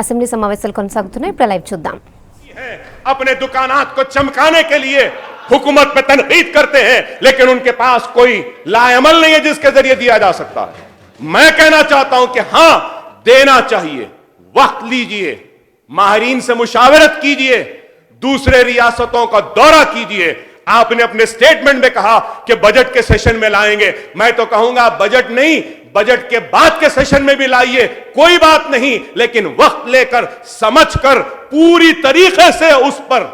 Assembly సమావేశాలు కొనసాగుతున్నాయి. ఇప్పుడు లైవ్ చూద్దాం. अपने दुकानात को चमकाने के लिए हुकूमत पे तनकीद करते हैं, लेकिन उनके पास कोई लाएमल नहीं है जिसके जरिए दिया जा सकता है. मैं कहना चाहता हूं कि हां, देना चाहिए, वक्त लीजिए, माहिरीन से मुशावरत कीजिए, दूसरे रियासतों का दौरा कीजिए. आपने अपने स्टेटमेंट में कहा कि बजट के सेशन में लाएंगे. मैं तो कहूंगा बजट नहीं, बजट के बाद के सेशन में भी लाइए, कोई बात नहीं, लेकिन वक्त लेकर समझकर पूरी तरीके से उस पर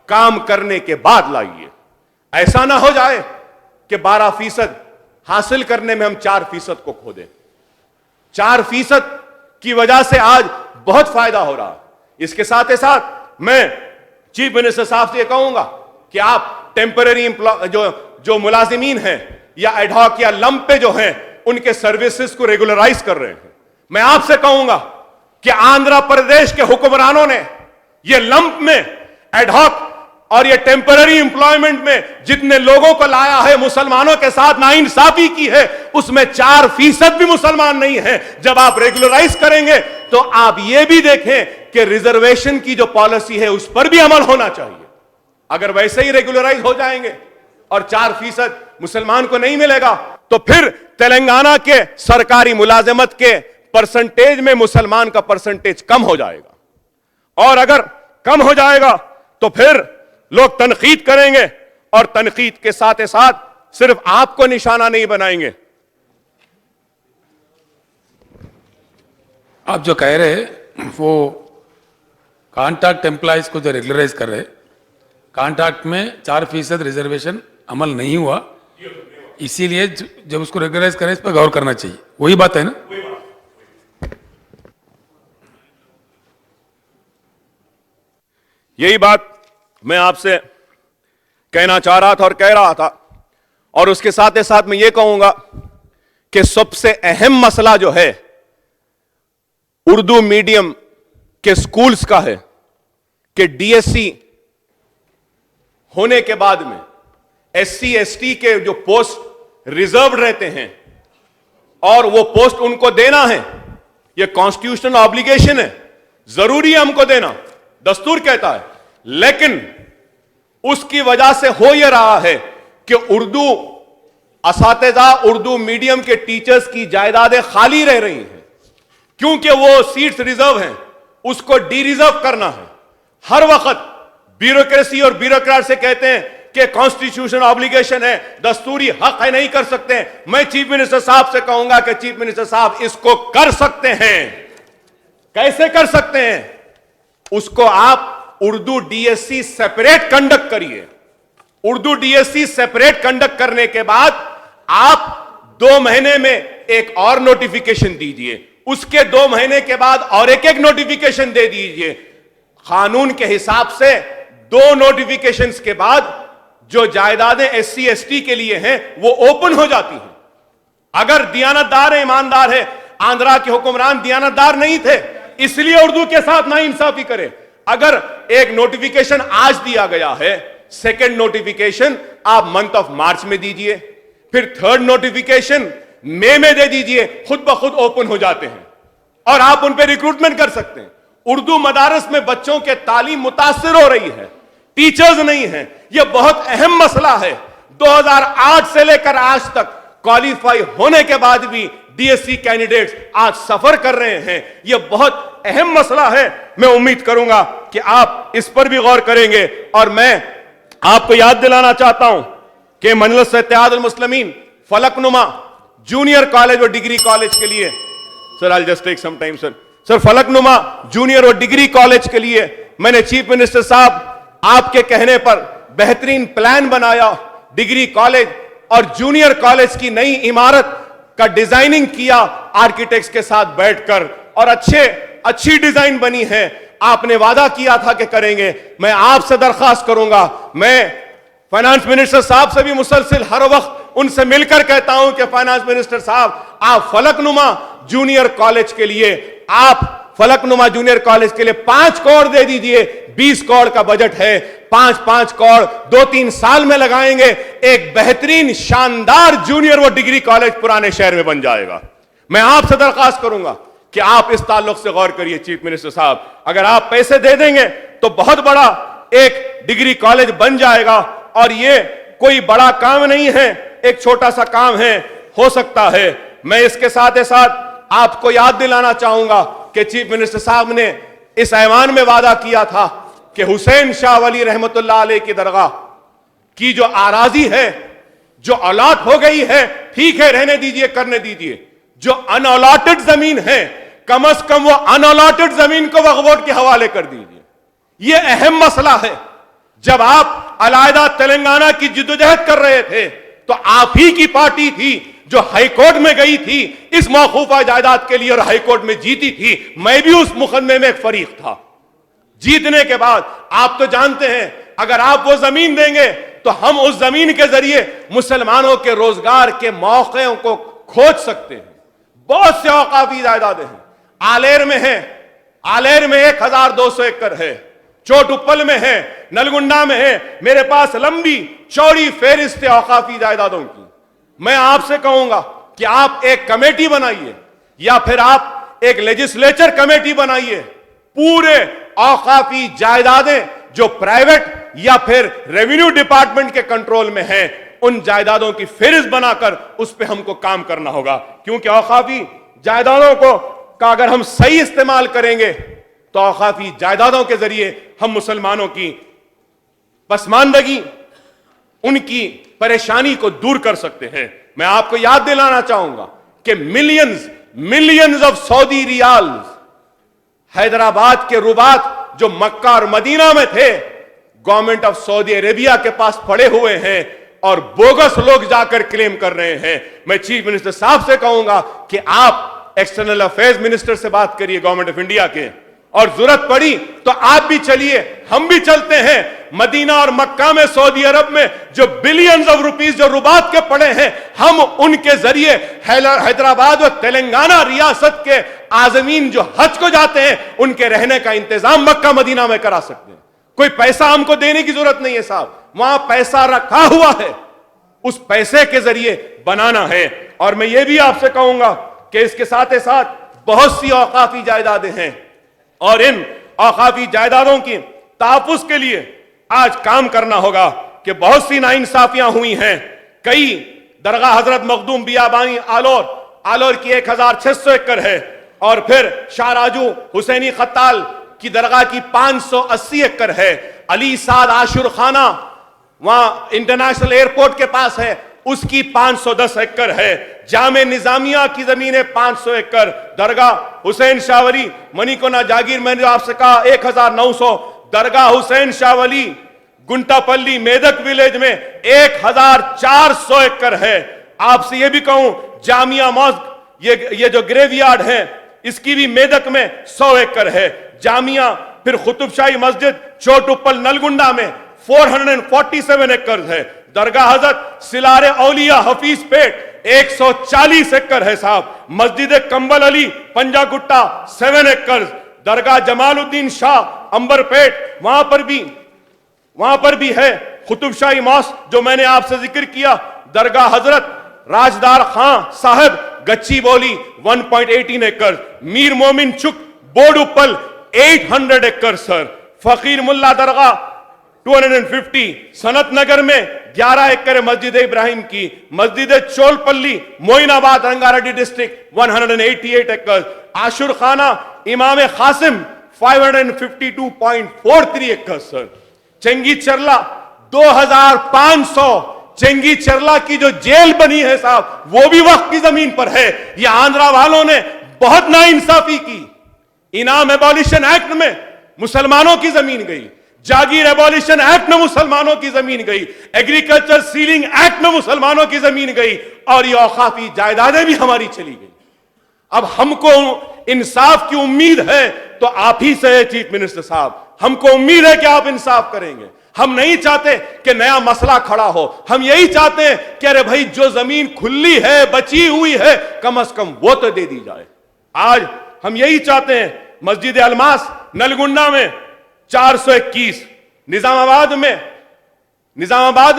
काम करने के बाद लाइए. ऐसा ना हो जाए कि 12% हासिल करने में हम 4% को खो दें. 4% की वजह से आज बहुत फायदा हो रहा है. इसके साथ ही साथ मैं चीफ मिनिस्टर साहब से कहूंगा कि आप टेम्पररी जो मुलाजिमीन हैं या एडहॉक या लंप पे जो हैं, उनके सर्विसेज को रेगुलराइज कर रहे हैं. मैं आपसे कहूंगा कि आंध्र प्रदेश के हुक्मरानों ने ये लंप में, एडहॉक और ये टेम्पररी एम्प्लॉयमेंट में जितने लोगों को लाया है, मुसलमानों के साथ नाइंसाफी की है, उसमें 4% भी मुसलमान नहीं है. जब आप रेगुलराइज करेंगे तो आप ये भी देखें कि रिजर्वेशन की जो पॉलिसी है उस पर भी अमल होना चाहिए. अगर वैसे ही रेगुलराइज हो जाएंगे और 4% मुसलमान को नहीं मिलेगा तो फिर तेलंगाना के सरकारी मुलाजिमत के परसेंटेज में मुसलमान का परसेंटेज कम हो जाएगा. और अगर कम हो जाएगा तो फिर लोग तनकीद करेंगे, और तनकीद के साथ साथ सिर्फ आपको निशाना नहीं बनाएंगे. आप जो कह रहे हैं वो कॉन्ट्रैक्ट एम्प्लॉयज को जो रेगुलराइज कर रहे, कॉन्ट्रैक्ट में 4% रिजर्वेशन अमल नहीं हुआ, इसीलिए जब उसको रेगुलराइज करें इस पर गौर करना चाहिए. वही बात है ना? यही बात मैं आपसे कहना चाह रहा था और कह रहा था. और उसके साथ ही साथ मैं ये कहूंगा कि सबसे अहम मसला जो है उर्दू मीडियम के स्कूल्स का है कि डीएससी होने के बाद में एससी एसटी के जो पोस्ट रिजर्व रहते हैं और वो पोस्ट उनको देना है, ये कॉन्स्टिट्यूशनल ऑब्लिगेशन है, जरूरी है हमको देना, दस्तूर कहता है. लेकिन उसकी वजह से हो यह रहा है कि उर्दू असातिज़ा, उर्दू मीडियम के टीचर्स की जायदादें खाली रह रही हैं क्योंकि वो सीट्स रिजर्व हैं, उसको डी रिजर्व करना है. हर वक्त ब्यूरोक्रेसी और ब्यूरोक्रेट से कहते हैं कि कॉन्स्टिट्यूशन ऑब्लिगेशन है, दस्तूरी हक है, नहीं कर सकते. मैं चीफ मिनिस्टर साहब से कहूंगा कि चीफ मिनिस्टर साहब इसको कर सकते हैं. कैसे कर सकते हैं? उसको आप उर्दू डीएससी सेपरेट कंडक्ट करिए. उर्दू डीएससी सेपरेट कंडक्ट करने के बाद आप 2 महीने में एक और नोटिफिकेशन दीजिए, उसके 2 महीने के बाद और एक नोटिफिकेशन दे दीजिए. कानून के हिसाब से 2 नोटिफिकेशंस के बाद जो जायदादें एससी एसटी के लिए हैं वो ओपन हो जाती हैं. अगर दियानतदार है, ईमानदार है, आंध्रा के हुक्मरान दियानतदार नहीं थे इसलिए उर्दू के साथ नाइंसाफी करे. अगर एक नोटिफिकेशन आज दिया गया है, सेकंड नोटिफिकेशन आप मंथ ऑफ मार्च में दीजिए, फिर थर्ड नोटिफिकेशन मई में दे दीजिए, खुद ब खुद ओपन हो जाते हैं और आप उन पर रिक्रूटमेंट कर सकते हैं. उर्दू मदारस में बच्चों के तालीम मुतासिर हो रही है, टीचर्स नहीं है. यह बहुत अहम मसला है. 2008 से लेकर आज तक क्वालिफाई होने के बाद भी डीएससी कैंडिडेट्स आज सफर कर रहे हैं. यह बहुत अहम मसला है. मैं उम्मीद करूंगा कि आप इस पर भी गौर करेंगे. और मैं आपको याद दिलाना चाहता हूं कि मजलिस इत्तेहादुल मुस्लिमीन फलकनुमा जूनियर कॉलेज और डिग्री कॉलेज के लिए, sir I just take some time sir, Falaknuma junior और डिग्री कॉलेज के लिए मैंने चीफ मिनिस्टर साहब आपके कहने पर बेहतरीन प्लान बनाया. डिग्री कॉलेज और जूनियर कॉलेज की नई इमारत का डिजाइनिंग किया आर्किटेक्ट्स के साथ बैठकर, और अच्छी डिजाइन बनी है. आपने वादा किया था कि करेंगे. मैं आपसे दरखास्त करूंगा, मैं फाइनेंस मिनिस्टर साहब से भी मुसलसिल हर वक्त उनसे मिलकर कहता हूं कि फाइनेंस मिनिस्टर साहब आप फलकनुमा जूनियर कॉलेज के लिए, आप फलकनुमा जूनियर कॉलेज के लिए 5 करोड़ दे दीजिए. 20 करोड़ का बजट है, 5-5 करोड़ 2-3 साल में लगाएंगे. एक बेहतरीन शानदार जूनियर व डिग्री कॉलेज पुराने शहर में बन जाएगा. मैं आपसे दरखास्त करूंगा कि आप इस ताल्लुक से गौर करिए चीफ मिनिस्टर साहब, अगर आप पैसे दे देंगे तो बहुत बड़ा एक डिग्री कॉलेज बन जाएगा और ये कोई बड़ा काम नहीं है, एक छोटा सा काम है, हो सकता है। मैं इसके साथ ही साथ आपको याद दिलाना चाहूंगा कि चीफ मिनिस्टर साहब ने इस ऐवान में वादा किया था कि हुसैन शाह वली रहमतुल्लाह अलैह की दरगाह की जो आराजी है, जो अलॉट हो गई है, ठीक है, रहने दीजिए, करने दीजिए। जो अनअलॉटेड जमीन है, कम से कम वो अनअलॉटेड जमीन को वक्फ बोर्ड के हवाले कर दीजिए। यह अहम मसला है। जब आप अलहदा तेलंगाना की जिद्दोजहद कर रहे थे तो आप ही की पार्टी थी जो हाईकोर्ट में गई थी इस मौकूफा जायदाद के लिए और हाईकोर्ट में जीती थी। मैं भी उस मुकदमे में एक फरीक था। जीतने के बाद आप तो जानते हैं, अगर आप वो जमीन देंगे तो हम उस जमीन के जरिए मुसलमानों के रोजगार के मौकों को खोज सकते हैं। बहुत से औकाफी जायदादें हैं। आलेर में है, आलेर में 1200 एकड़ है, चोटुप्पल में है, नलगुंडा में है। मेरे पास लंबी चौड़ी फेरिस्त है औकाफी जायदादों की। मैं आपसे कहूंगा कि आप एक कमेटी बनाइए या फिर आप एक लेजिस्लेचर कमेटी बनाइए। पूरे औकाफी जायदादें जो प्राइवेट या फिर रेवेन्यू डिपार्टमेंट के कंट्रोल में है, उन जायदादों की फेरिस्त बनाकर उस पर हमको काम करना होगा। क्योंकि औकाफी जायदादों को का अगर हम सही इस्तेमाल करेंगे तो औकाफी जायदादों के जरिए हम मुसलमानों की पसमानदगी, उनकी परेशानी को दूर कर सकते हैं। मैं आपको याद दिलाना चाहूंगा कि millions of Saudi riyals Hyderabad के रुबात जो मक्का और मदीना में थे, गवर्नमेंट ऑफ सऊदी अरेबिया के पास पड़े हुए हैं और बोगस लोग जाकर क्लेम कर रहे हैं। मैं चीफ मिनिस्टर साहब से कहूंगा कि आप एक्सटर्नल अफेयर्स मिनिस्टर से बात करिए गवर्नमेंट ऑफ इंडिया के, और जरूरत पड़ी तो आप भी चलिए, हम भी चलते हैं। मदीना और मक्का में, सऊदी अरब में जो बिलियंस ऑफ रुपीस जो रुबात के पड़े हैं, हम उनके जरिए हैदराबाद और तेलंगाना रियासत के आजमीन जो हज को जाते हैं, उनके रहने का इंतजाम मक्का मदीना में करा सकते हैं। कोई पैसा हमको देने की जरूरत नहीं है साहब, वहां पैसा रखा हुआ है, उस पैसे के जरिए बनाना है। और मैं ये भी आपसे कहूंगा कि इसके साथ ही साथ बहुत सी औकाफी जायदादें हैं और इन औकाफी जायदादों की तहफ्फुज़ के लिए आज काम करना होगा कि बहुत सी नाइंसाफियां हुई हैं। कई दरगाह हजरत मखदूम बियाबानी आलोर की 1600 एकड़ है, और फिर शाहराजू हुसैनी खत्ताल की दरगाह की 580 एकड़ है। अली साद आशुर खाना वहां इंटरनेशनल एयरपोर्ट के पास है, उसकी 510 एकड़ है। जामे निजामिया की जमीनें 500 एकड़। दरगाह हुसैन शाह वली मणिकोना जागीर, मैंने आपसे कहा 1900। दरगाह हुसैन शाह वली गुंटापल्ली मेदक विलेज में 1400 एकड़ है। आपसे यह भी कहूं, जामिया मॉस्क ये जो ग्रेवयार्ड है, इसकी भी मेदक में 100 एकड़ है। जामिया, फिर कुतुबशाही मस्जिद चोटुप्पल नलगुंडा में 447 एकड़ है। दरगाह हजरत सिलारे औलिया हफीज पेट 140 एकड़ है साहब। मस्जिद कंबल अली पंजागुट्टा 7 एकड़। दरगाह जमालुद्दीन शाह अंबरपेट, वहां पर भी है। कुतुबशाही मॉस्क जो मैंने आपसे जिक्र किया। दरगाह हजरत राजदार खां साहब गच्ची बोली 1.18 एकड़। मीर मोमिन चुक बोडुप्पल 800 एकड़ सर। फकीर मुल्ला दरगाह 250। सनत नगर में 11 एकड़ मस्जिद इब्राहिम की। मस्जिद चोलपल्ली मोइनाबाद रंगारेड्डी डिस्ट्रिक्ट 188 एकड़। आशुर खाना इमाम कासिम 552.43 एकड़ सर। चंगी चरला 2500। चंगी चरला की जो जेल बनी है साहब, वो भी वक्त की जमीन पर है। ये आंध्रा वालों ने बहुत नाइंसाफी की। इनाम एबॉलिशन एक्ट में मुसलमानों की जमीन गई, जागीर एबॉलिशन एक्ट में मुसलमानों की जमीन गई, एग्रीकल्चर सीलिंग एक्ट में मुसलमानों की जमीन गई, और ये औकाफी जायदादें भी हमारी चली गई। अब हमको इंसाफ की उम्मीद है तो आप ही से है चीफ मिनिस्टर साहब। हमको उम्मीद है कि आप इंसाफ करेंगे। हम नहीं चाहते कि नया मसला खड़ा हो। हम यही चाहते हैं कि अरे भाई, जो जमीन खुली है, बची हुई है, कम से कम वो तो दे दी जाए। आज हम यही चाहते हैं। मस्जिद अलमास नलगुंडा में 421। निजामाबाद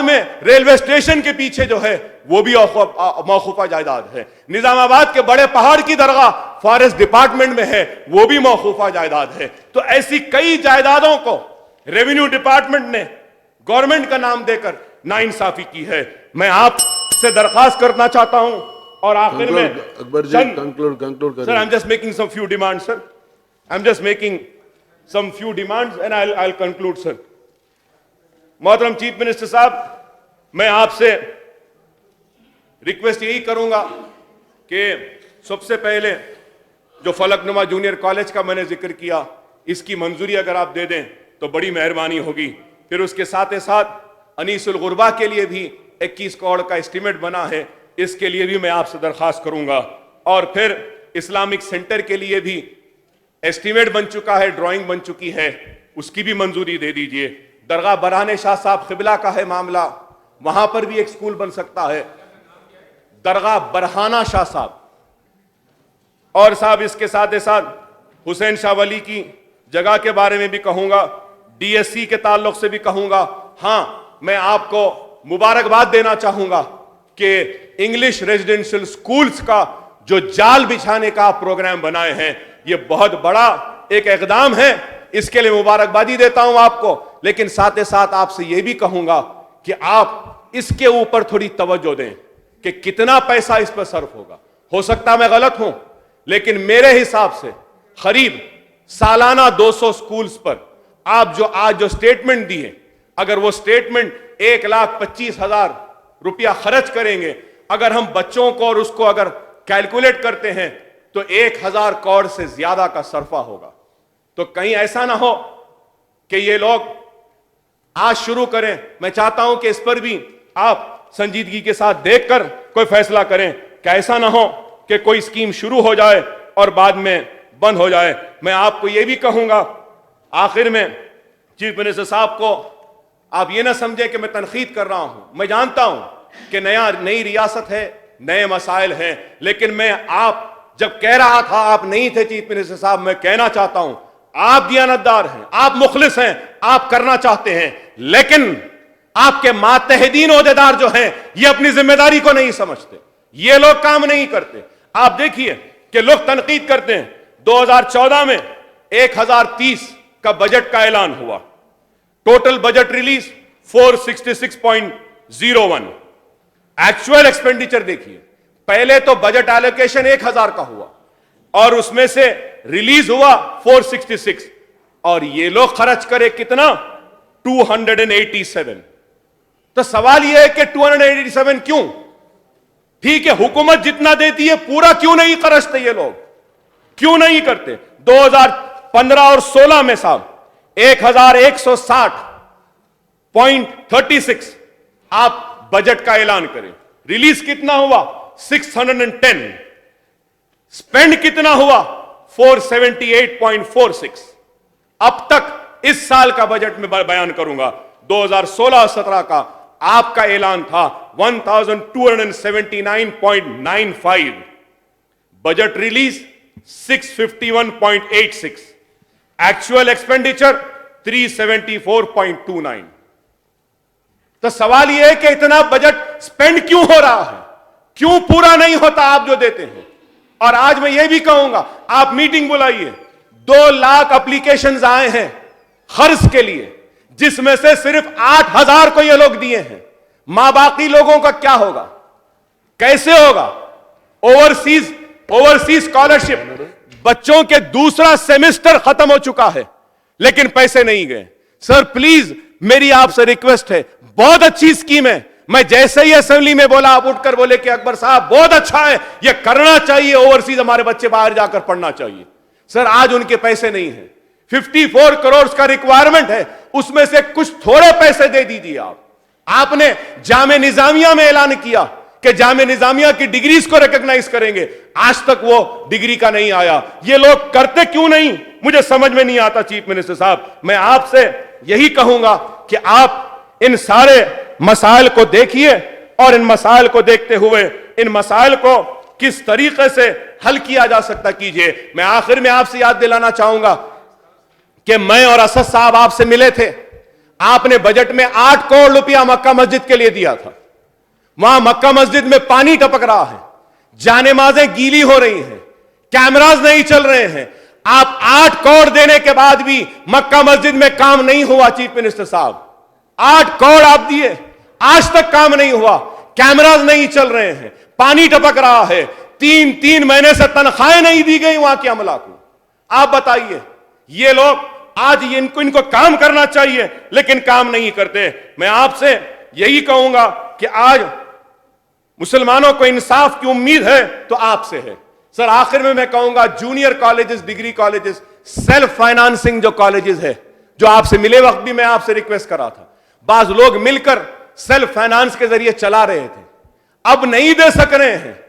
में रेलवे स्टेशन के पीछे जो है वो भी मौकूफा जायदाद है। निजामाबाद के बड़े पहाड़ की दरगाह फॉरेस्ट डिपार्टमेंट में है, वो भी मौकूफा जायदाद है। तो ऐसी कई जायदादों को रेवेन्यू डिपार्टमेंट ने गवर्नमेंट का नाम देकर नाइंसाफी की है। मैं आपसे दरखास्त करना चाहता हूं और आखिर में Akbar ji conclude sir, I am just making some few demands sir, I am just making some few demands and I will conclude sir. मोहतरम चीफ मिनिस्टर साहब, मैं आपसे रिक्वेस्ट यही करूंगा कि सबसे पहले जो फलकनुमा जूनियर कॉलेज का मैंने जिक्र किया, इसकी मंजूरी अगर आप दे दें तो बड़ी मेहरबानी होगी। फिर उसके साथ ही साथ अनीसुल गुरबा के लिए भी 21 करोड़ का एस्टीमेट बना है, इसके लिए भी मैं आपसे दरखास्त करूंगा। और फिर इस्लामिक सेंटर के लिए भी एस्टीमेट बन चुका है, ड्राइंग बन चुकी है, उसकी भी मंजूरी दे दीजिए। दरगाह बरहाने शाह साहब क़िबला का है मामला, वहां पर भी एक स्कूल बन सकता है, दरगाह बरहाना शाह साहब। और साहब इसके साथ ही साथ हुसैन शाह वली की जगह के बारे में भी कहूंगा, डीएससी के ताल्लुक से भी कहूंगा। हां, मैं आपको मुबारकबाद देना चाहूंगा कि इंग्लिश रेजिडेंशियल स्कूल्स का जो जाल बिछाने का प्रोग्राम बनाए हैं, ये बहुत बड़ा एक इकदाम है, इसके लिए मुबारकबादी देता हूं आपको। लेकिन साथ ही साथ आपसे यह भी कहूंगा कि आप इसके ऊपर थोड़ी तवज्जो दें कि कितना पैसा इस पर सर्फ होगा। हो सकता मैं गलत हूं, लेकिन मेरे हिसाब से करीब सालाना 200 स्कूल्स पर आप जो आज जो स्टेटमेंट दिए, अगर वो स्टेटमेंट 1,25,000 रुपया खर्च करेंगे, अगर हम बच्चों को और उसको अगर कैलकुलेट करते हैं तो 1,000 करोड़ से ज्यादा का सरफा होगा। तो कहीं ऐसा ना हो कि ये लोग आज शुरू करें। मैं चाहता हूं कि इस पर भी आप संजीदगी के साथ देखकर कोई फैसला करें कि ऐसा ना हो कि कोई स्कीम शुरू हो जाए और बाद में बंद हो जाए। मैं आपको यह भी कहूंगा आखिर में, चीफ मिनिस्टर साहब को आप ये ना समझे कि मैं तनकीद कर रहा हूं। मैं जानता हूं कि नई रियासत है, नए मसाइल हैं, लेकिन मैं आप जब कह रहा था, आप नहीं थे चीफ मिनिस्टर साहब, मैं कहना चाहता हूं आप दियानतदार हैं, आप मुखलिस हैं, आप करना चाहते हैं, लेकिन आपके मातहदीन ओहदेदार जो हैं ये अपनी जिम्मेदारी को नहीं समझते, ये लोग काम नहीं करते। आप देखिए कि लोग तनकीद करते हैं, 2014 में 1030 का बजट का ऐलान हुआ, total budget release 466.01। Actual expenditure देखिए, पहले तो बजट एलोकेशन 1000 का हुआ और उसमें से रिलीज हुआ 466, और ये लोग खर्च करे कितना, 287। तो सवाल यह है कि 287 क्यों? ठीक है, हुकूमत जितना देती है पूरा क्यों नहीं खर्चते ये लोग, क्यों नहीं करते? 2015 और 16 में साहब 1160.36 आप बजट का ऐलान करें, रिलीज कितना हुआ 610, स्पेंड कितना हुआ 478.46। अब तक इस साल का बजट में बयान करूंगा, 2016-17 का आपका ऐलान था 1279.95, बजट रिलीज 651.86, एक्चुअल एक्सपेंडिचर 374.29। तो सवाल यह है कि इतना बजट स्पेंड क्यों हो रहा है, क्यों पूरा नहीं होता आप जो देते हैं? और आज मैं यह भी कहूंगा, आप मीटिंग बुलाइए, 2 लाख एप्लीकेशंस आए हैं खर्च के लिए, जिसमें से सिर्फ 8,000 को ये लोग दिए हैं। मां बाकी लोगों का क्या होगा, कैसे होगा? ओवरसीज स्कॉलरशिप, बच्चों के दूसरा सेमेस्टर खत्म हो चुका है लेकिन पैसे नहीं गए। सर प्लीज मेरी आपसे रिक्वेस्ट है, बहुत अच्छी स्कीम है, मैं जैसे ही असेंबली में बोला आप उठकर बोले कि अकबर साहब बहुत अच्छा है, यह करना चाहिए, ओवरसीज हमारे बच्चे बाहर जाकर पढ़ना चाहिए। सर आज उनके पैसे नहीं है, 54 करोड़ का रिक्वायरमेंट है, उसमें से कुछ थोड़े पैसे दे दीजिए आप। आपने जामे निजामिया में ऐलान किया कि जामे निजामिया की डिग्रीज को रिकॉग्नाइज करेंगे, आज तक वो डिग्री का नहीं आया। ये लोग करते क्यों नहीं, मुझे समझ में नहीं आता चीफ मिनिस्टर साहब। मैं आपसे यही कहूंगा कि आप इन सारे मसाइल को देखिए और इन मसाइल को देखते हुए इन मसाइल को किस तरीके से हल किया जा सकता कीजिए। मैं आखिर में आपसे याद दिलाना चाहूंगा कि मैं और असद साहब आपसे मिले थे, आपने बजट में 8 करोड़ रुपया मक्का मस्जिद के लिए दिया था, वहां मक्का मस्जिद में पानी टपक रहा है, जानेमाजें गीली हो रही हैं, कैमरास नहीं चल रहे हैं। आप 8 करोड़ देने के बाद भी मक्का मस्जिद में काम नहीं हुआ। चीफ मिनिस्टर साहब, 8 करोड़ आप दिए, आज तक काम नहीं हुआ, कैमरास नहीं चल रहे हैं, पानी टपक रहा है, 3 महीने से तनख्वाहें नहीं दी गई वहां के अमला को। आप बताइए, ये लोग आज इनको काम करना चाहिए लेकिन काम नहीं करते। मैं आपसे यही कहूंगा कि आज मुसलमानों को इंसाफ की उम्मीद है तो आपसे है। सर आखिर में मैं कहूंगा, junior colleges, degree colleges, self financing जो कॉलेजेस है, जो आपसे मिले वक्त भी मैं आपसे रिक्वेस्ट करा था, बाज लोग मिलकर सेल्फ फाइनेंस के जरिए चला रहे थे, अब नहीं दे सक रहे हैं।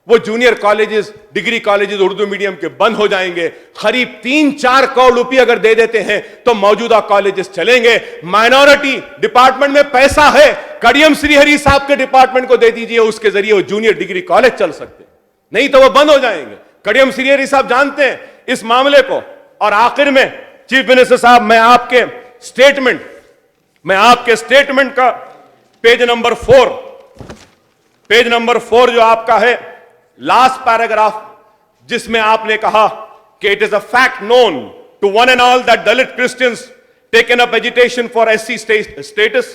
वो junior colleges, degree colleges Urdu medium के बंद हो जाएंगे। करीब 3-4 करोड़ रुपए अगर दे देते हैं तो मौजूदा कॉलेजेस चलेंगे। माइनॉरिटी डिपार्टमेंट में पैसा है, कड़ियम श्रीहरि साहब के डिपार्टमेंट को दे दीजिए, उसके जरिए वो जूनियर डिग्री कॉलेज चल सकते, नहीं तो वो बंद हो जाएंगे। कड़ियम श्रीहरि साहब जानते हैं इस मामले को। और आखिर में चीफ मिनिस्टर साहब, मैं आपके स्टेटमेंट का पेज नंबर 4 जो आपका है, लास्ट पैराग्राफ, जिसमें आपने कहा कि it is a fact known to one and all that Dalit Christians taken up agitation for SC status.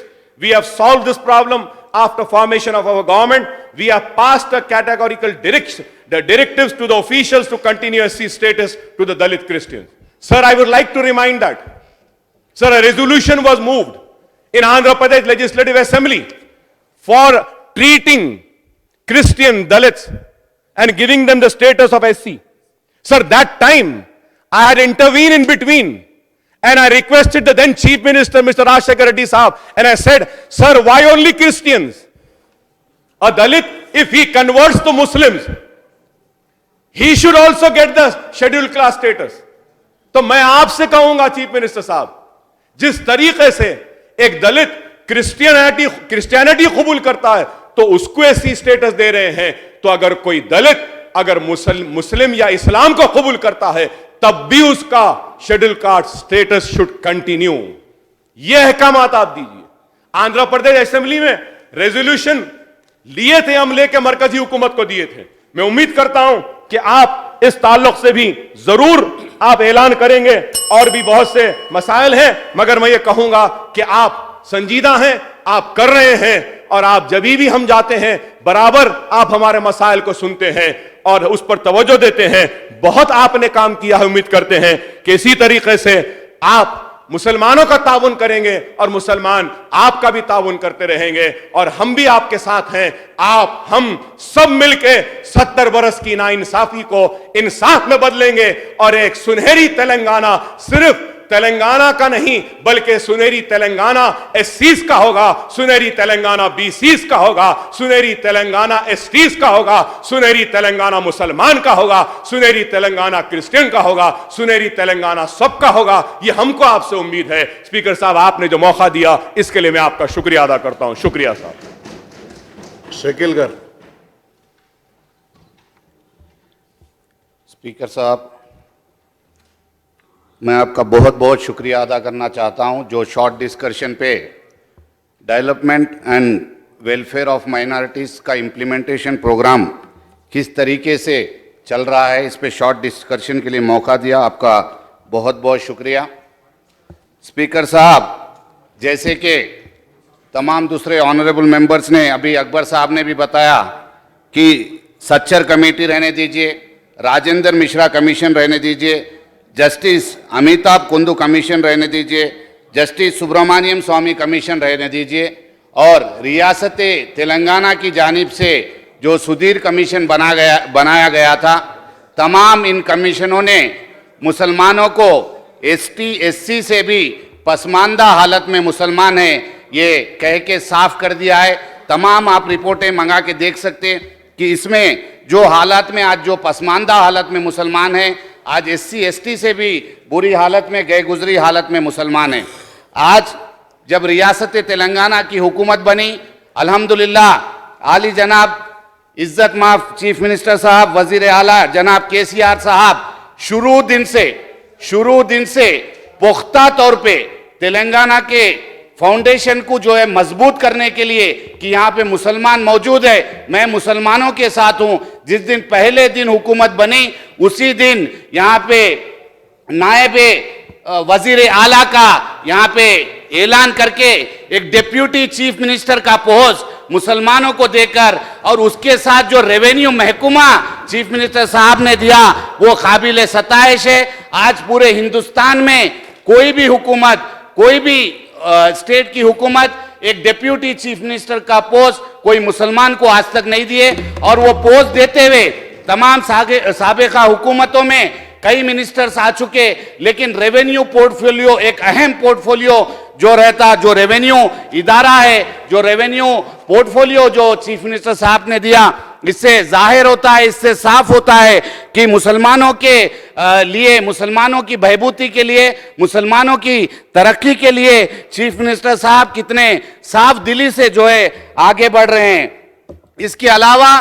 We have solved this problem after formation of our government. We have passed a categorical directives to the officials to continue SC status to the Dalit Christians. Sir, I would like to remind that, sir, a resolution was moved in Andhra Pradesh Legislative Assembly for treating Christian Dalits and giving them the status of SC. Sir, that time I had intervened in between and I requested the then Chief Minister, Mr. Rajshekar Reddy Saab, and I said, sir, why only Christians? A Dalit, if he converts to Muslims, he should also get the scheduled class status. तो मैं आपसे कहूंगा chief minister साहब, जिस तरीके से एक दलित Christianity कबूल करता है तो उसको ऐसी स्टेटस दे रहे हैं, तो अगर कोई दलित अगर मुस्लिम या इस्लाम को कबूल करता है तब भी उसका schedule caste status should continue. यह अहकामात आप दीजिए। आंध्र प्रदेश असेंबली में रेजोल्यूशन लिए थे, हम लेके मरकजी हुकूमत को दिए थे। मैं उम्मीद करता हूं कि आप इस ताल्लुक से भी जरूर आप ऐलान करेंगे। और भी बहुत से मसाइल हैं, मगर मैं ये कहूंगा कि आप संजीदा हैं, आप कर रहे हैं, और आप जब भी हम जाते हैं बराबर आप हमारे मसाइल को सुनते हैं और उस पर तवज्जो देते हैं। बहुत आपने काम किया है, उम्मीद करते हैं कि इसी तरीके से आप मुसलमानों का ताउन करेंगे और मुसलमान आपका भी ताउन करते रहेंगे, और हम भी आपके साथ हैं। हम सब मिलके 70 बरस की नाइंसाफी को इंसाफ में बदलेंगे और एक सुनहरी तेलंगाना सिर्फ तेलंगाना का नहीं बल्कि सुनहरी तेलंगाना SCs का होगा, सुनहरी तेलंगाना BCs का होगा, सुनहरी तेलंगाना STs का होगा, सुनहरी तेलंगाना मुसलमान का होगा, सुनहरी तेलंगाना क्रिश्चियन का होगा, सुनहरी तेलंगाना सबका होगा। ये हमको आपसे उम्मीद है। स्पीकर साहब, आपने जो मौका दिया इसके लिए मैं आपका शुक्रिया अदा करता हूं। शुक्रिया साहब। शेकिलगर। स्पीकर साहब, मैं आपका बहुत बहुत शुक्रिया अदा करना चाहता हूं जो शॉर्ट डिस्कशन पे development and welfare of minorities का इम्प्लीमेंटेशन प्रोग्राम किस तरीके से चल रहा है, इस पे शॉर्ट डिस्कशन के लिए मौका दिया, आपका बहुत बहुत शुक्रिया। स्पीकर साहब, जैसे कि तमाम दूसरे ऑनरेबल मेंबर्स ने, अभी अकबर साहब ने भी बताया कि सच्चर कमेटी रहने दीजिए, राजेंद्र मिश्रा कमीशन रहने दीजिए, जस्टिस अमिताभ कुंदू कमीशन रहने दीजिए, जस्टिस सुब्रमण्यम स्वामी कमीशन रहने दीजिए, और रियासत तेलंगाना की जानिब से जो सुधीर कमीशन बनाया गया था, तमाम इन कमीशनों ने मुसलमानों को ST SC से भी पसमानदा हालत में मुसलमान हैं ये कह के साफ कर दिया है। तमाम आप रिपोर्टें मंगा के देख सकते हैं कि इसमें जो हालत में आज जो पसमानदा हालत में मुसलमान हैं, आज SC ST से भी बुरी हालत में, गए गुजरी हालत में मुसलमान हैं। आज जब रियासत तेलंगाना की हुकूमत बनी, अल्हम्दुलिल्लाह आली जनाब इज्जत माफ चीफ मिनिस्टर साहब, वजीर आला जनाब KCR साहब शुरू दिन से पुख्ता तौर पे तेलंगाना के फाउंडेशन को जो है मजबूत करने के लिए कि यहाँ पे मुसलमान मौजूद है, मैं मुसलमानों के साथ हूं। जिस दिन पहले दिन हुकूमत बनी उसी दिन यहाँ पे नायब वजीर आला का यहाँ पे ऐलान करके एक डिप्यूटी चीफ मिनिस्टर का पोस्ट मुसलमानों को देकर, और उसके साथ जो रेवेन्यू महकमा चीफ मिनिस्टर साहब ने दिया वो काबिल सताइश है। आज पूरे हिंदुस्तान में कोई भी हुकूमत, कोई भी स्टेट की हुकूमत एक डिप्यूटी चीफ मिनिस्टर का पोस्ट कोई मुसलमान को आज तक नहीं दिए, और वो पोस्ट देते हुए तमाम साबिका हुकूमतों में कई मिनिस्टर्स आ चुके, लेकिन रेवेन्यू पोर्टफोलियो एक अहम पोर्टफोलियो जो रहता, जो रेवेन्यू इदारा है, जो रेवेन्यू पोर्टफोलियो जो चीफ मिनिस्टर साहब ने दिया, इससे जाहिर होता है, इससे साफ होता है कि मुसलमानों के लिए, मुसलमानों की बहबूदी के लिए, मुसलमानों की तरक्की के लिए चीफ मिनिस्टर साहब कितने साफ दिली से जो है आगे बढ़ रहे हैं। इसके अलावा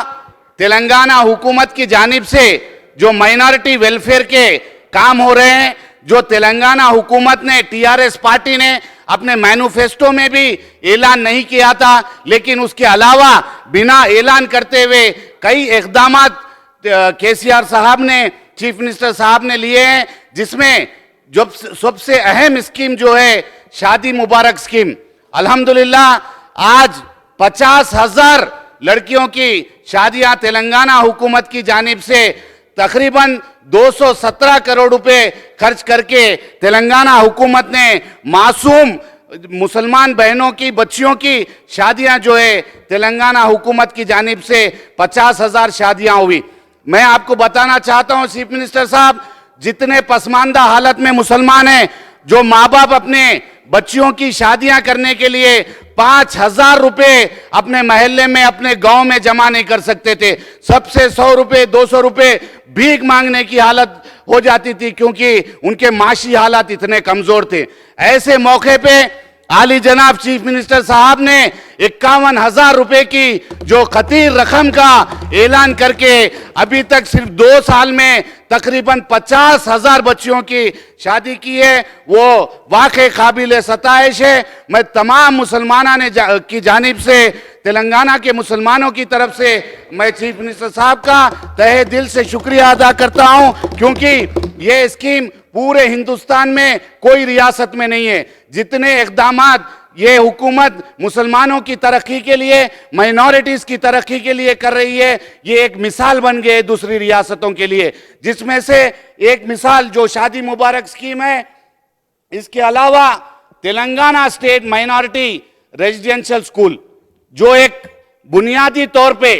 तेलंगाना हुकूमत की जानिब से जो माइनॉरिटी वेलफेयर के काम हो रहे हैं, जो तेलंगाना हुकूमत ने, टीआरएस पार्टी ने अपने मैनिफेस्टो में भी ऐलान नहीं किया था, लेकिन उसके अलावा बिना ऐलान करते हुए कई इक़दामात केसीआर साहब ने, चीफ मिनिस्टर साहब ने लिए हैं, जिसमें जो सबसे अहम स्कीम जो है शादी मुबारक स्कीम। अल्हम्दुलिल्लाह आज 50,000 लड़कियों की शादियां तेलंगाना हुकूमत की जानिब से तकरीबन 217 करोड़ रुपए खर्च करके तेलंगाना हुकूमत ने मासूम मुसलमान बहनों की, बच्चियों की शादियां जो है तेलंगाना हुकूमत की जानिब से 50,000 शादियां हुई। मैं आपको बताना चाहता हूं चीफ मिनिस्टर साहब, जितने पसमानदा हालत में मुसलमान हैं, जो माँ बाप अपने बच्चियों की शादियां करने के लिए 5,000 रुपए अपने मोहल्ले में, अपने गांव में जमा नहीं कर सकते थे, सबसे 100 रुपए 200 रुपए भीख मांगने की हालत हो जाती थी, क्योंकि उनके माशी हालात इतने कमजोर थे। ऐसे मौके पे आली जनाब चीफ मिनिस्टर साहब ने 51,000 रुपए की जो खतीर रकम का ऐलान करके अभी तक सिर्फ 2 साल में तकरीबन 50,000 बच्चियों की शादी की है, वो वाकई काबिल सताइश है। मैं तमाम मुसलमाना ने की जानिब से, तेलंगाना के मुसलमानों की तरफ से मैं चीफ मिनिस्टर साहब का तहे दिल से शुक्रिया अदा करता हूं, क्योंकि ये स्कीम पूरे हिंदुस्तान में कोई रियासत में नहीं है। जितने इक़दामात ये हुकूमत मुसलमानों की तरक्की के लिए, माइनॉरिटीज की तरक्की के लिए कर रही है, ये एक मिसाल बन गए दूसरी रियासतों के लिए, जिसमें से एक मिसाल जो शादी मुबारक स्कीम है। इसके अलावा Telangana state minority residential school, जो एक बुनियादी तौर पे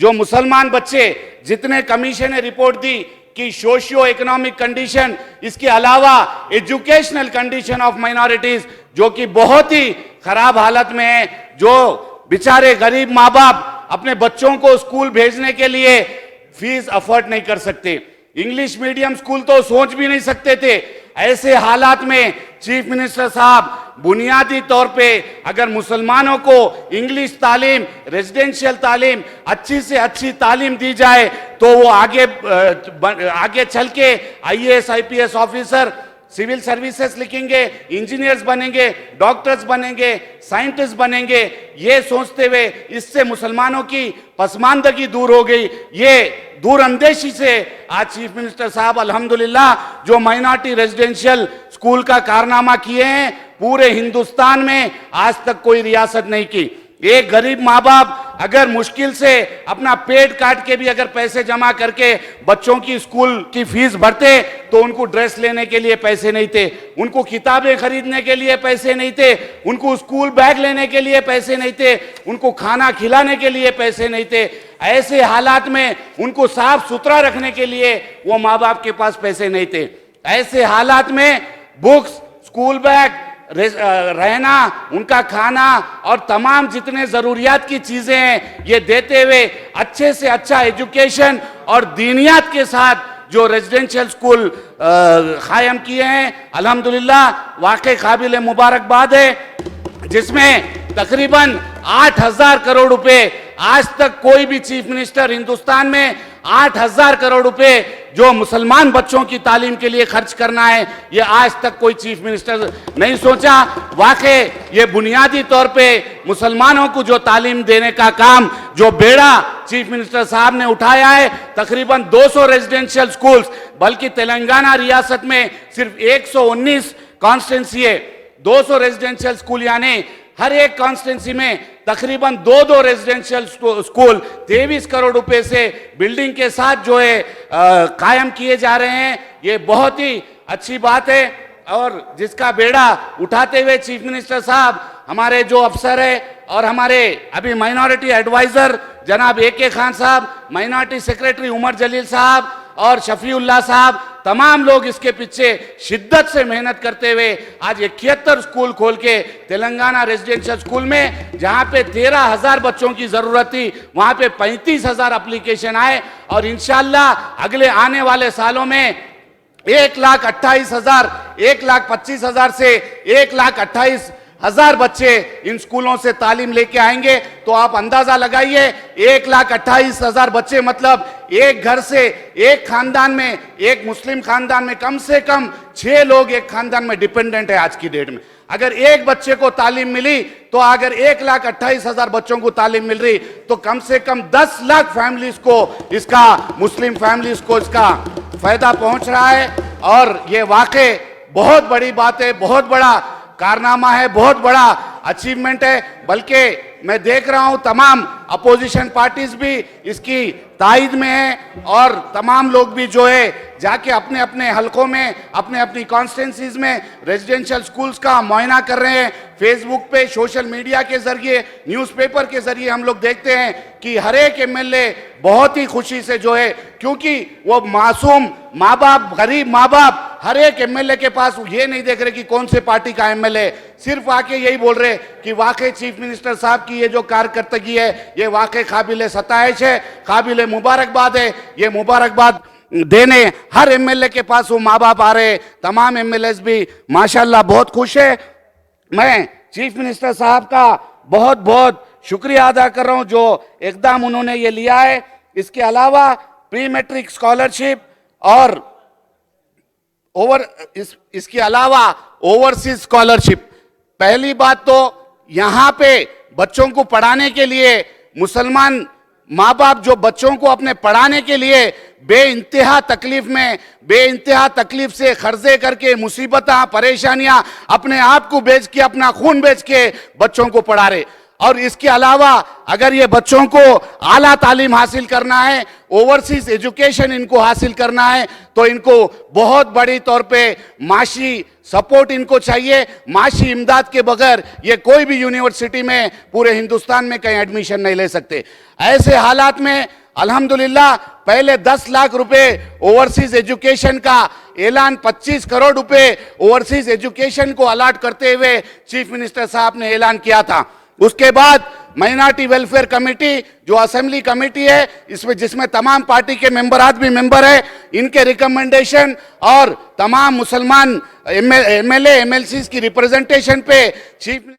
जो मुसलमान बच्चे, जितने कमीशन ने रिपोर्ट दी कि सोशियो इकोनॉमिक कंडीशन, इसके अलावा एजुकेशनल कंडीशन ऑफ माइनॉरिटीज जो कि बहुत ही खराब हालत में है, जो बेचारे गरीब माँ बाप अपने बच्चों को स्कूल भेजने के लिए फीस अफोर्ड नहीं कर सकते, इंग्लिश मीडियम स्कूल तो सोच भी नहीं सकते थे। ऐसे हालात में चीफ मिनिस्टर साहब बुनियादी तौर पे अगर मुसलमानों को इंग्लिश तालीम, रेजिडेंशियल तालीम, अच्छी से अच्छी तालीम दी जाए तो वो आगे चल के IAS IPS officer, civil services लिखेंगे, इंजीनियर्स बनेंगे, डॉक्टर्स बनेंगे, साइंटिस्ट बनेंगे। ये सोचते हुए इससे मुसलमानों की पसमानदगी दूर हो गई। ये दूरअंदेशी से आज चीफ मिनिस्टर साहब अल्हम्दुलिल्लाह जो माइनॉरिटी रेजिडेंशियल स्कूल का कारनामा किए हैं, पूरे हिंदुस्तान में आज तक कोई रियासत नहीं की। एक गरीब माँ बाप अगर मुश्किल से अपना पेट काट के भी अगर पैसे जमा करके बच्चों की स्कूल की फीस भरते, तो उनको ड्रेस लेने के लिए पैसे नहीं थे, उनको किताबें खरीदने के लिए पैसे नहीं थे, उनको स्कूल बैग लेने के लिए पैसे नहीं थे, उनको खाना खिलाने के लिए पैसे नहीं थे। ऐसे हालात में उनको साफ सुथरा रखने के लिए वो माँ बाप के पास पैसे नहीं थे। ऐसे हालात में बुक्स, स्कूल बैग, रहना, उनका खाना और तमाम जितने जरूरियात की चीजें हैं, ये देते हुए अच्छे से अच्छा एजुकेशन और दीनियात के साथ जो रेजिडेंशियल स्कूल कायम किए हैं, अल्हम्दुलिल्लाह वाकई काबिल मुबारकबाद है, जिसमें तकरीबन 8,000 करोड़ रुपए आज तक कोई भी चीफ मिनिस्टर हिंदुस्तान में 8,000 करोड़ रुपए जो मुसलमान बच्चों की तालीम के लिए खर्च करना है, ये आज तक कोई चीफ मिनिस्टर नहीं सोचा। वाकई ये बुनियादी तौर पे मुसलमानों को जो तालीम देने का काम, जो बेड़ा चीफ मिनिस्टर साहब ने उठाया है, तकरीबन 200 रेजिडेंशियल स्कूल्स, बल्कि तेलंगाना रियासत में सिर्फ 119 कॉन्स्टिट्यूंसी है, 200 रेजिडेंशियल स्कूल, यानी हर एक कॉन्स्टिट्यूंसी में तकरीबन 2 रेजिडेंशियल स्कूल 23 करोड़ रुपए से बिल्डिंग के साथ जो है कायम किए जा रहे हैं। ये बहुत ही अच्छी बात है। और जिसका बेड़ा उठाते हुए चीफ मिनिस्टर साहब, हमारे जो अफसर है और हमारे अभी माइनॉरिटी एडवाइजर जनाब AK खान साहब, माइनॉरिटी सेक्रेटरी उमर जलील साहब और शफीउल्लाह साहब, तमाम लोग इसके पीछे शिद्दत से मेहनत करते हुए आज 71 स्कूल खोल के तेलंगाना रेजिडेंशियल स्कूल में, जहां पे 13,000 बच्चों की जरूरत थी, वहां पे 35,000 एप्लीकेशन आए और इंशाल्लाह अगले आने वाले सालों में 1,28,000, 1,25,000 से 1,28,000 बच्चे इन स्कूलों से तालीम लेके आएंगे। तो आप अंदाजा लगाइए, 1,28,000 बच्चे, मतलब एक घर से, एक खानदान में, एक मुस्लिम खानदान में कम से कम 6 लोग एक खानदान में डिपेंडेंट है आज की डेट में। अगर एक बच्चे को तालीम मिली, तो अगर 1,28,000 बच्चों को तालीम मिल रही, तो कम से कम 10 लाख फैमिलीज को इसका, मुस्लिम फैमिलीज को इसका फायदा पहुंच रहा है। और ये वाकई बहुत बड़ी बात है, बहुत बड़ा कारनामा है, बहुत बड़ा अचीवमेंट है। बल्कि मैं देख रहा हूं तमाम अपोजिशन पार्टीज भी इसकी तायद में है और तमाम लोग भी जो है जाके अपने अपने हलकों में, अपने अपनी कॉन्स्टिट्यूंसीज में रेजिडेंशियल स्कूल्स का मुआयना कर रहे हैं। फेसबुक पे, सोशल मीडिया के जरिए, न्यूज़पेपर के जरिए हम लोग देखते हैं कि हर एक MLA बहुत ही खुशी से जो है, क्योंकि वो मासूम माँ बाप, गरीब माँ बाप, हर एक MLA के पास ये नहीं देख रहे कि कौन से पार्टी का MLA, सिर्फ आके यही बोल रहे कि वाकई चीफ मिनिस्टर साहब की ये जो कारकर्दगी है, ये वाकई काबिल सताइश है, काबिल मुबारकबाद है। ये मुबारकबाद देने हर MLA के पास वो माँ बाप आ रहे, तमाम MLAs भी माशाल्लाह बहुत खुश है। मैं चीफ मिनिस्टर साहब का बहुत बहुत शुक्रिया अदा कर रहा हूं जो एकदम उन्होंने ये लिया है। इसके अलावा प्री मैट्रिक स्कॉलरशिप और इसके अलावा ओवरसीज स्कॉलरशिप। पहली बात तो यहां पे बच्चों को पढ़ाने के लिए मुसलमान माँ बाप जो बच्चों को अपने पढ़ाने के लिए बेइंतहा तकलीफ में, बेइंतहा तकलीफ से खर्चे करके, मुसीबतें, परेशानियां अपने आप को बेच के, अपना खून बेच के बच्चों को पढ़ा रहे। और इसके अलावा अगर ये बच्चों को आला तालीम हासिल करना है, ओवरसीज एजुकेशन इनको हासिल करना है, तो इनको बहुत बड़ी तौर पे माशी सपोर्ट इनको चाहिए। माशी इमदाद के बगैर ये कोई भी यूनिवर्सिटी में पूरे हिंदुस्तान में कहीं एडमिशन नहीं ले सकते। ऐसे हालात में अल्हम्दुलिल्लाह पहले 10 लाख रुपए ओवरसीज एजुकेशन का ऐलान 25 करोड़ रुपए ओवरसीज एजुकेशन को अलॉट करते हुए चीफ मिनिस्टर साहब ने ऐलान किया था। उसके बाद माइनॉरिटी वेलफेयर कमेटी जो असेंबली कमेटी है, इसमें जिसमें तमाम पार्टी के मेंबरात भी मेंबर है, इनके रिकमेंडेशन और तमाम मुसलमान MLA MLCs की रिप्रेजेंटेशन पे चीफ